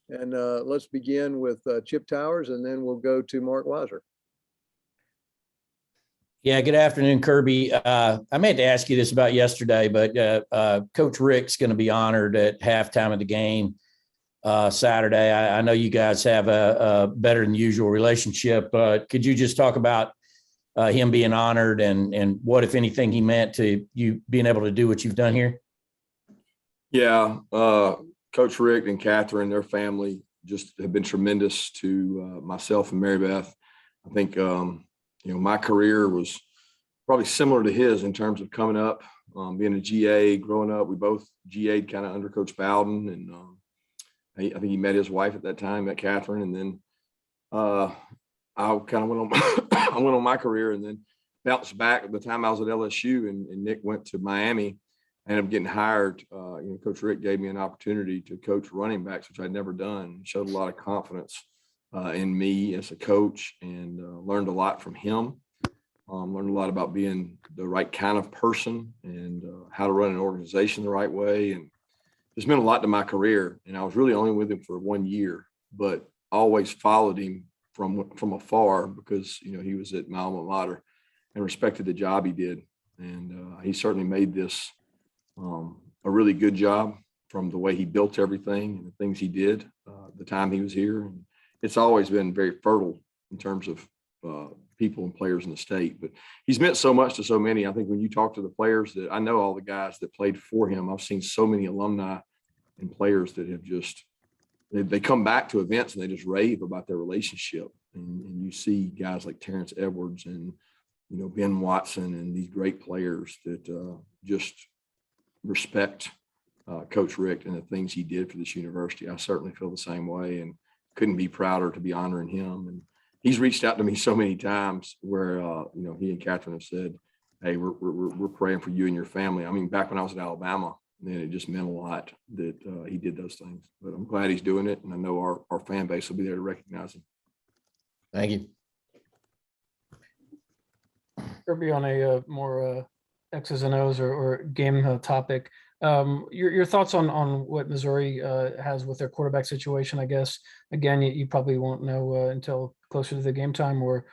And let's begin with Chip Towers, and then we'll go to Mark Weiser. Yeah, good afternoon, Kirby. I meant to ask you this about yesterday, but Coach Rick's going to be honored at halftime of the game Saturday. I know you guys have a better than usual relationship. Could you just talk about him being honored and what, if anything, he meant to you being able to do what you've done here? Yeah, Coach Rick and Catherine, their family just have been tremendous to myself and Mary Beth. I think, my career was probably similar to his in terms of coming up, being a GA, growing up. We both GA'd kind of under Coach Bowden, and I think he met his wife at that time, met Catherine, and then I kind of went on I went on my career, and then bounced back. At the time I was at LSU, and Nick went to Miami. I ended up getting hired. Coach Rick gave me an opportunity to coach running backs, which I'd never done. Showed a lot of confidence in me as a coach, and learned a lot from him. Learned a lot about being the right kind of person and how to run an organization the right way. And it's meant a lot to my career. And I was really only with him for 1 year, but always followed him from afar because, he was at my alma mater and respected the job he did. And he certainly made this a really good job from the way he built everything and the things he did the time he was here. And it's always been very fertile in terms of people and players in the state, but he's meant so much to so many. I think when you talk to the players that I know, all the guys that played for him, I've seen so many alumni and players that have just, they come back to events and they just rave about their relationship. And you see guys like Terrence Edwards and, Ben Watson and these great players that just respect Coach Rick and the things he did for this university. I certainly feel the same way and couldn't be prouder to be honoring him. And he's reached out to me so many times where, he and Catherine have said, hey, we're praying for you and your family. I mean, back when I was in Alabama, then it just meant a lot that he did those things. But I'm glad he's doing it, and I know our fan base will be there to recognize him. Thank you. Kirby, on a more X's and O's or game topic, your thoughts on what Missouri has with their quarterback situation. I guess again, you probably won't know until closer to the game time, or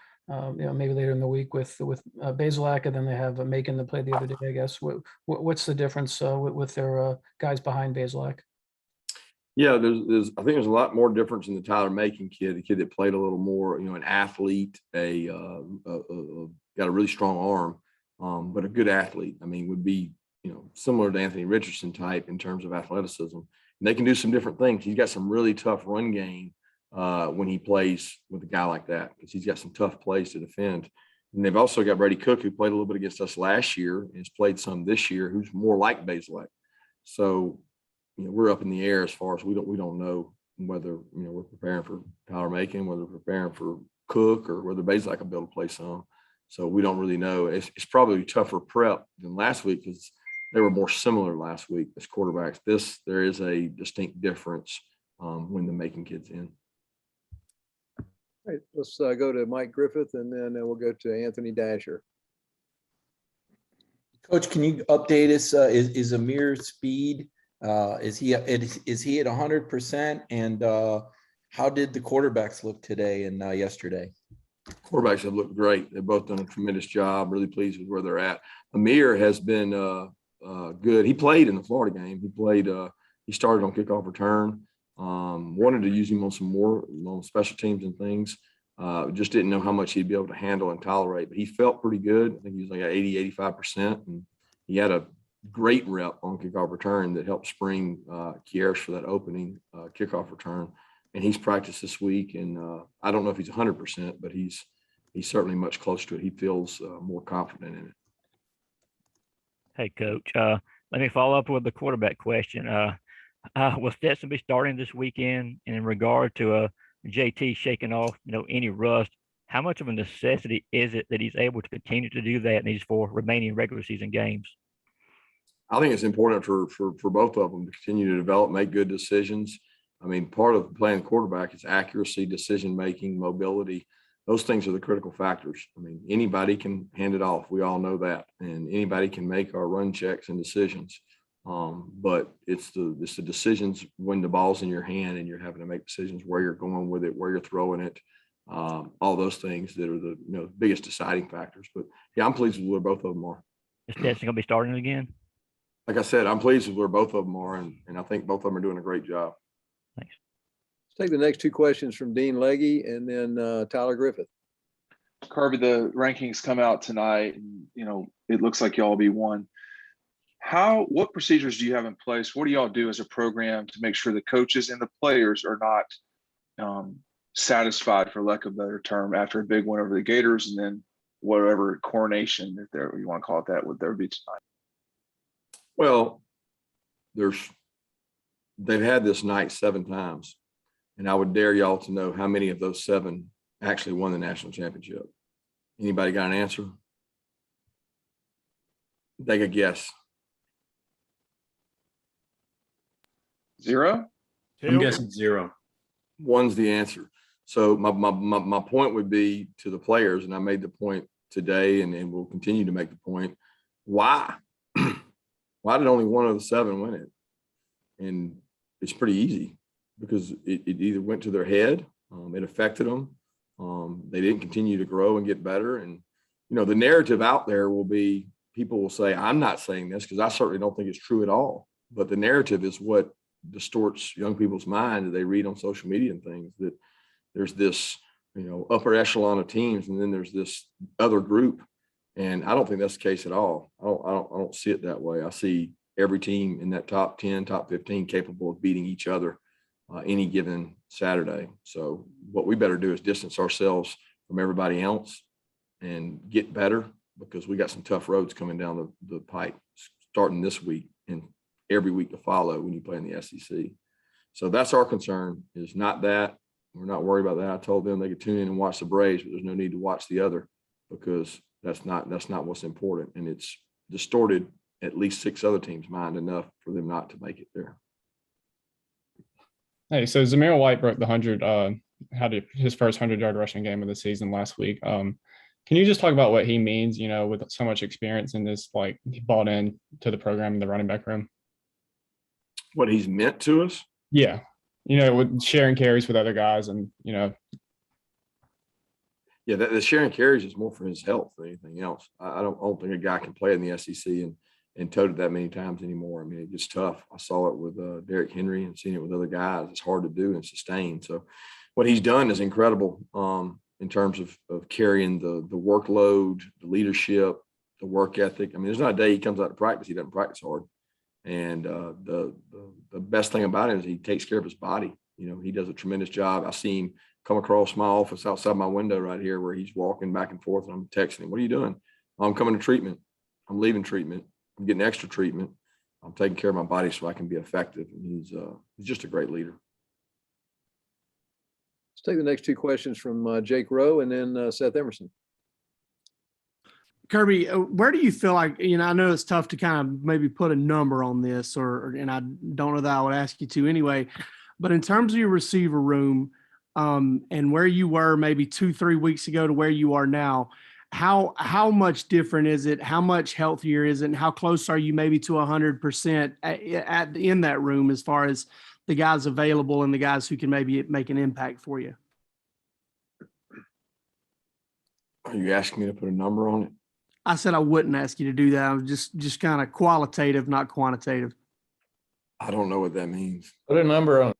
maybe later in the week with Bazelak, and then they have Macon to play the other day. I guess what's the difference with their guys behind Bazelak? Yeah, I think there's a lot more difference in the Tyler Macon kid, the kid that played a little more, an athlete, got a really strong arm, but a good athlete. I mean, would be, similar to Anthony Richardson type in terms of athleticism. And they can do some different things. He's got some really tough run game when he plays with a guy like that, because he's got some tough plays to defend. And they've also got Brady Cook, who played a little bit against us last year and has played some this year, who's more like Bazelak. So, we're up in the air as far as we don't know whether, we're preparing for Tyler Macon, whether we're preparing for Cook, or whether Bazelak will be able to play some. So we don't really know. It's probably tougher prep than last week because they were more similar last week as quarterbacks. There is a distinct difference when the Macon kid's in. All right, let's go to Mike Griffith, and then we'll go to Anthony Dasher. Coach, can you update us? Is Amir Speed? Is he at 100%? And how did the quarterbacks look today and yesterday? Quarterbacks have looked great. They've both done a tremendous job. Really pleased with where they're at. Amir has been good. He played in the Florida game. He started on kickoff return. Wanted to use him on some more on special teams and things. Just didn't know how much he'd be able to handle and tolerate. But he felt pretty good. I think he was like at 80, 85%. And he had a great rep on kickoff return that helped spring Kiersh for that opening kickoff return. And he's practiced this week, and I don't know if he's 100%, but he's certainly much closer to it. He feels more confident in it. Hey, Coach, let me follow up with the quarterback question. Will Stetson be starting this weekend? And in regard to JT shaking off, any rust, how much of a necessity is it that he's able to continue to do that in these 4 remaining regular season games? I think it's important for both of them to continue to develop, make good decisions. I mean, part of playing quarterback is accuracy, decision-making, mobility. Those things are the critical factors. I mean, anybody can hand it off. We all know that. And anybody can make our run checks and decisions. But it's the decisions when the ball's in your hand and you're having to make decisions where you're going with it, where you're throwing it, all those things that are the biggest deciding factors. But yeah, I'm pleased with where both of them are. Is Stetson going to be starting again? Like I said, I'm pleased with where both of them are, and I think both of them are doing a great job. Thanks. Let's take the next two questions from Dean Legge and then Tyler Griffith. Kirby, the rankings come out tonight, and it looks like y'all be one. What procedures do you have in place? What do y'all do as a program to make sure the coaches and the players are not satisfied, for lack of a better term, after a big win over the Gators, and then whatever coronation, if there you want to call it that, would there be tonight? Well, they've had this night 7 times, and I would dare y'all to know how many of those 7 actually won the national championship. Anybody got an answer? Take a guess. 0? I'm guessing 0. 1's the answer. So my point would be to the players, and I made the point today, and we'll continue to make the point. Why? Why did only 1 of the 7 win it? And it's pretty easy, because it either went to their head, it affected them. They didn't continue to grow and get better. And, the narrative out there will be, people will say, I'm not saying this because I certainly don't think it's true at all. But the narrative is what distorts young people's mind that they read on social media and things, that there's this, upper echelon of teams, and then there's this other group. And I don't think that's the case at all. I don't see it that way. I see every team in that top 10, top 15 capable of beating each other any given Saturday. So what we better do is distance ourselves from everybody else and get better, because we got some tough roads coming down the pipe starting this week and every week to follow when you play in the SEC. So that's our concern, is not that. We're not worried about that. I told them they could tune in and watch the Braves, but there's no need to watch the other, because that's not what's important. And it's distorted at least 6 other teams' mind enough for them not to make it there. Hey, so Zamir White broke the 100, had his first 100-yard rushing game of the season last week. Can you just talk about what he means, with so much experience in this, like, he bought in to the program in the running back room? What he's meant to us? Yeah. With sharing carries with other guys and, Yeah, the sharing carries is more for his health than anything else. I don't think a guy can play in the SEC and tote it that many times anymore. I mean, it gets tough. I saw it with Derrick Henry and seen it with other guys. It's hard to do and sustain. So what he's done is incredible in terms of carrying the workload, the leadership, the work ethic. I mean, there's not a day he comes out to practice he doesn't practice hard. And the best thing about it is he takes care of his body. He does a tremendous job. I see him come across my office outside my window right here, where he's walking back and forth, and I'm texting him, "What are you doing?" "I'm coming to treatment. I'm leaving treatment. I'm getting extra treatment. I'm taking care of my body so I can be effective." And he's just a great leader. Let's take the next two questions from Jake Rowe and then Seth Emerson. Kirby, where do you feel like, I know it's tough to kind of maybe put a number on this, and I don't know that I would ask you to anyway, but in terms of your receiver room and where you were maybe 2-3 weeks ago to where you are now, how much different is it? How much healthier is it? And how close are you maybe to 100% in that room as far as the guys available and the guys who can maybe make an impact for you? Are you asking me to put a number on it? I said I wouldn't ask you to do that. I was just kind of qualitative, not quantitative. I don't know what that means. Put a number on.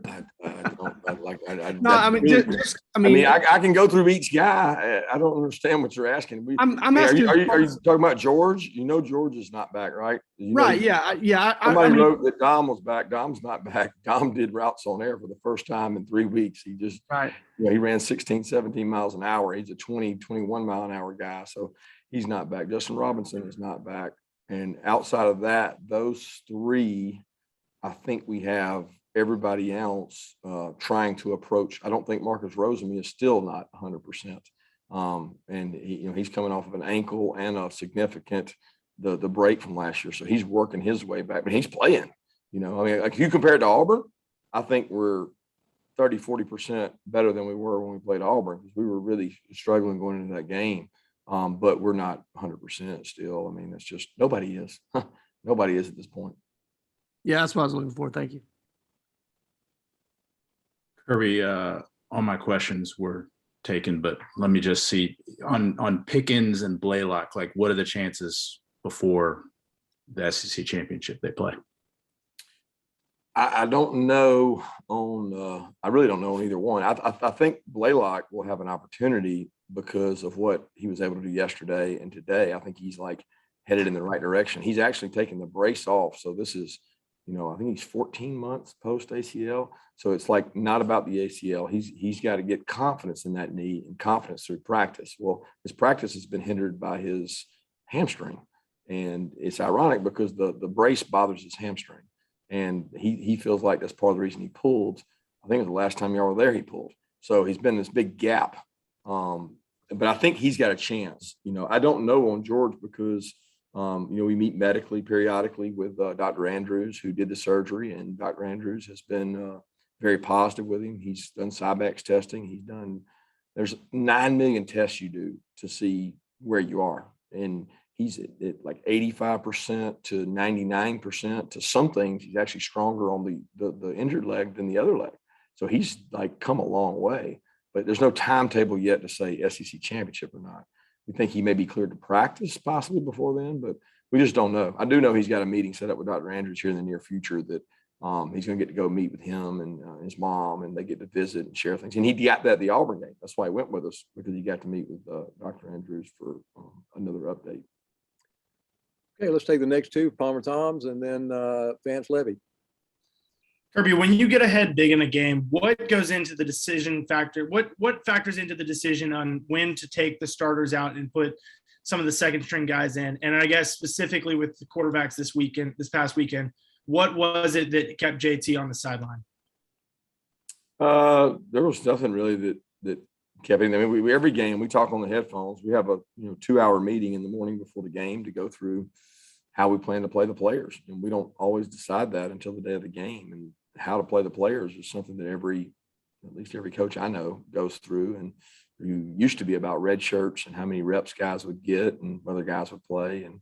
I don't. No, I mean, I can go through each guy. I don't understand what you're asking. I'm asking. Are you talking about George? George is not back, right? Right. Yeah. Somebody wrote that Dom was back. Dom's not back. Dom did routes on air for the first time in 3 weeks. He just, right. He ran 16, 17 miles an hour. He's a 20, 21 mile an hour guy. So he's not back. Justin Robinson is not back. And outside of that, those 3, I think we have everybody else trying to approach. I don't think Marcus Rosemy is still not 100%. And he's coming off of an ankle and a significant, the break from last year. So he's working his way back, but he's playing, like you compare it to Auburn, I think we're 30, 40% better than we were when we played Auburn, because we were really struggling going into that game. But we're not 100% still. I mean, it's just, nobody is. Nobody is at this point. Yeah, that's what I was looking for. Thank you. Kirby, all my questions were taken, but let me just see on Pickens and Blaylock, like what are the chances before the SEC championship they play? I don't know on. I really don't know on either one. I think Blaylock will have an opportunity because of what he was able to do yesterday and today. I think he's like headed in the right direction. He's actually taken the brace off. So this is, I think he's 14 months post ACL. So it's like not about the ACL. He's got to get confidence in that knee and confidence through practice. Well, his practice has been hindered by his hamstring, and it's ironic because the brace bothers his hamstring. And he feels like that's part of the reason he pulled. I think it was the last time y'all were there, he pulled. So he's been this big gap. But I think he's got a chance. I don't know on George because, we meet medically periodically with Dr. Andrews, who did the surgery. And Dr. Andrews has been very positive with him. He's done Cybex testing. There's 9 million tests you do to see where you are. And he's at like 85% to 99% to some things. He's actually stronger on the injured leg than the other leg. So he's like come a long way, but there's no timetable yet to say SEC championship or not. We think he may be cleared to practice possibly before then, but we just don't know. I do know he's got a meeting set up with Dr. Andrews here in the near future that he's going to get to go meet with him and his mom, and they get to visit and share things. And he got that at the Auburn game. That's why he went with us, because he got to meet with Dr. Andrews for another update. Okay, let's take the next two, Palmer Toms and then Vance Levy. Kirby, when you get ahead big in a game, what goes into the decision factor? What factors into the decision on when to take the starters out and put some of the second string guys in? And I guess specifically with the quarterbacks this past weekend, what was it that kept JT on the sideline? There was nothing really that kept him. I mean, we every game we talk on the headphones. We have a 2-hour meeting in the morning before the game to go through how we plan to play the players, and we don't always decide that until the day of the game. And how to play the players is something that at least every coach I know goes through. And you used to be about red shirts and how many reps guys would get and whether guys would play. And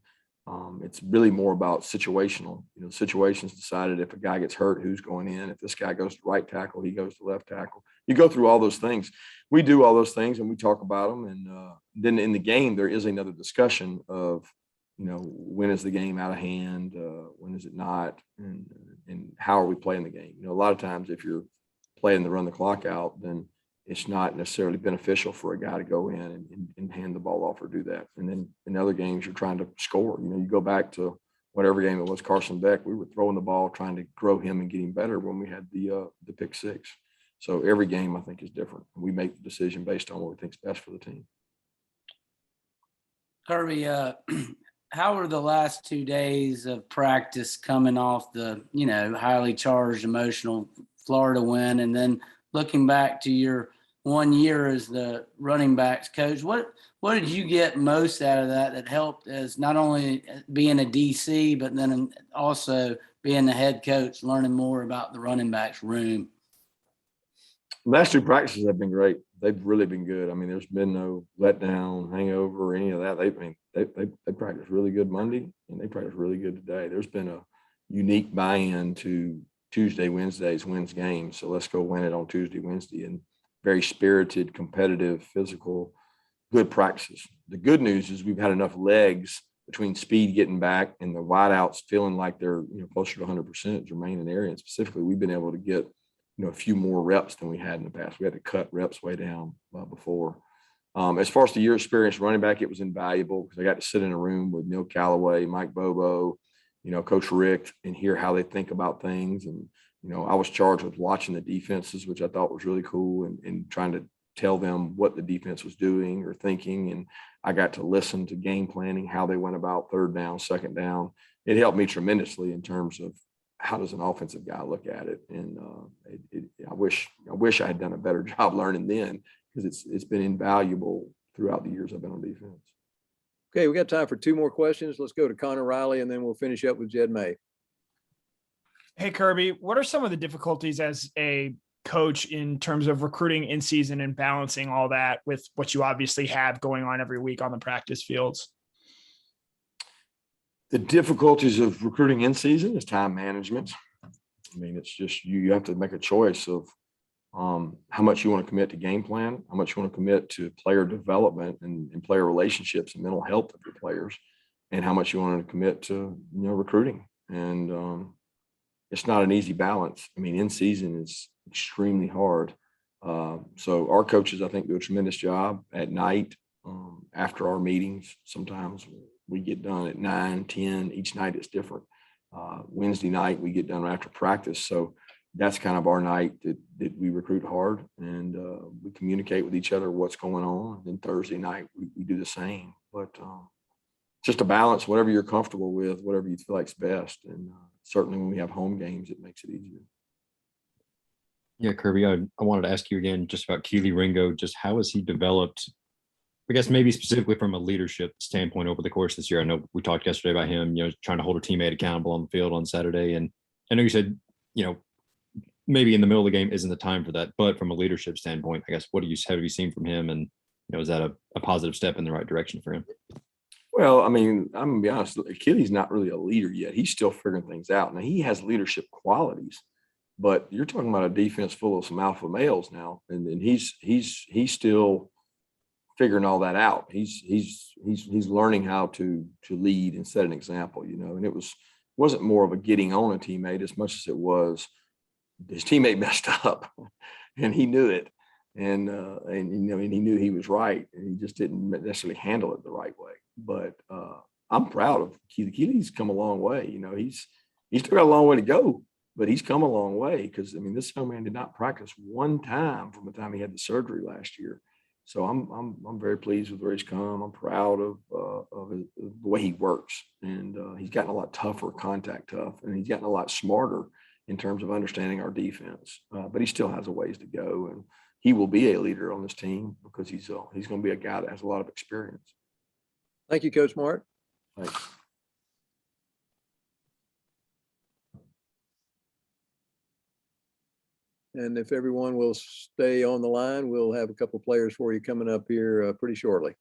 it's really more about situational. Situations decided if a guy gets hurt, who's going in. If this guy goes to right tackle, he goes to left tackle. You go through all those things. We do all those things and we talk about them. And then in the game, there is another discussion of, when is the game out of hand? When is it not? And how are we playing the game? A lot of times if you're playing to run the clock out, then it's not necessarily beneficial for a guy to go in and hand the ball off or do that. And then in other games, you're trying to score. You go back to whatever game it was, Carson Beck, we were throwing the ball, trying to grow him and get him better when we had the pick six. So every game I think is different. We make the decision based on what we think is best for the team. Kirby, how were the last 2 days of practice coming off the, highly charged, emotional Florida win? And then looking back to your 1 year as the running backs coach, what did you get most out of that helped as not only being a DC, but then also being the head coach, learning more about the running backs room? Last 2 practices have been great. They've really been good. I mean, there's been no letdown, hangover, or any of that. They practiced really good Monday, and they practiced really good today. There's been a unique buy-in to Tuesday, Wednesdays wins games. So let's go win it on Tuesday, Wednesday, and very spirited, competitive, physical, good practices. The good news is we've had enough legs between speed getting back and the wideouts feeling like they're closer to 100% Jermaine and Arian. Specifically, we've been able to get a few more reps than we had in the past. We had to cut reps way down before. As far as the year experience running back, it was invaluable because I got to sit in a room with Neil Callaway, Mike Bobo, Coach Rick, and hear how they think about things. And, I was charged with watching the defenses, which I thought was really cool, and trying to tell them what the defense was doing or thinking. And I got to listen to game planning, how they went about third down, second down. It helped me tremendously in terms of how does an offensive guy look at it. And I wish I had done a better job learning then, because it's been invaluable throughout the years I've been on defense. Okay, we got time for 2 more questions. Let's go to Connor Riley, and then we'll finish up with Jed May. Hey, Kirby, what are some of the difficulties as a coach in terms of recruiting in season and balancing all that with what you obviously have going on every week on the practice fields? The difficulties of recruiting in season is time management. I mean, it's just you have to make a choice of how much you want to commit to game plan, how much you want to commit to player development and player relationships and mental health of your players, and how much you want to commit to recruiting. And it's not an easy balance. I mean, in season is extremely hard. So our coaches, I think, do a tremendous job at night after our meetings. Sometimes we get done at 9, 10. Each night it's different. Wednesday night we get done after practice. So that's kind of our night that we recruit hard, and we communicate with each other what's going on. And then Thursday night we do the same. But just a balance, whatever you're comfortable with, whatever you feel like's best. And certainly when we have home games, it makes it easier. Yeah, Kirby, I wanted to ask you again just about Keely Ringo. Just how has he developed, I guess maybe specifically from a leadership standpoint over the course of this year? I know we talked yesterday about him, trying to hold a teammate accountable on the field on Saturday. And I know you said, maybe in the middle of the game isn't the time for that, but from a leadership standpoint, I guess, what have you seen from him? And, is that a positive step in the right direction for him? Well, I mean, I'm gonna be honest, Keely's not really a leader yet. He's still figuring things out. Now he has leadership qualities, but you're talking about a defense full of some alpha males now. And he's still figuring all that out. He's learning how to lead and set an example, and it wasn't more of a getting on a teammate as much as it was his teammate messed up and he knew it. And he knew he was right, and he just didn't necessarily handle it the right way. But I'm proud of Keely. Keely's come a long way. He's still got a long way to go, but he's come a long way because this young man did not practice one time from the time he had the surgery last year. So I'm very pleased with where he's come. I'm proud of the way he works, and he's gotten a lot tougher, contact tough, and he's gotten a lot smarter in terms of understanding our defense. But he still has a ways to go, and he will be a leader on this team because he's going to be a guy that has a lot of experience. Thank you, Coach Mark. Thanks. And if everyone will stay on the line, we'll have a couple of players for you coming up here pretty shortly.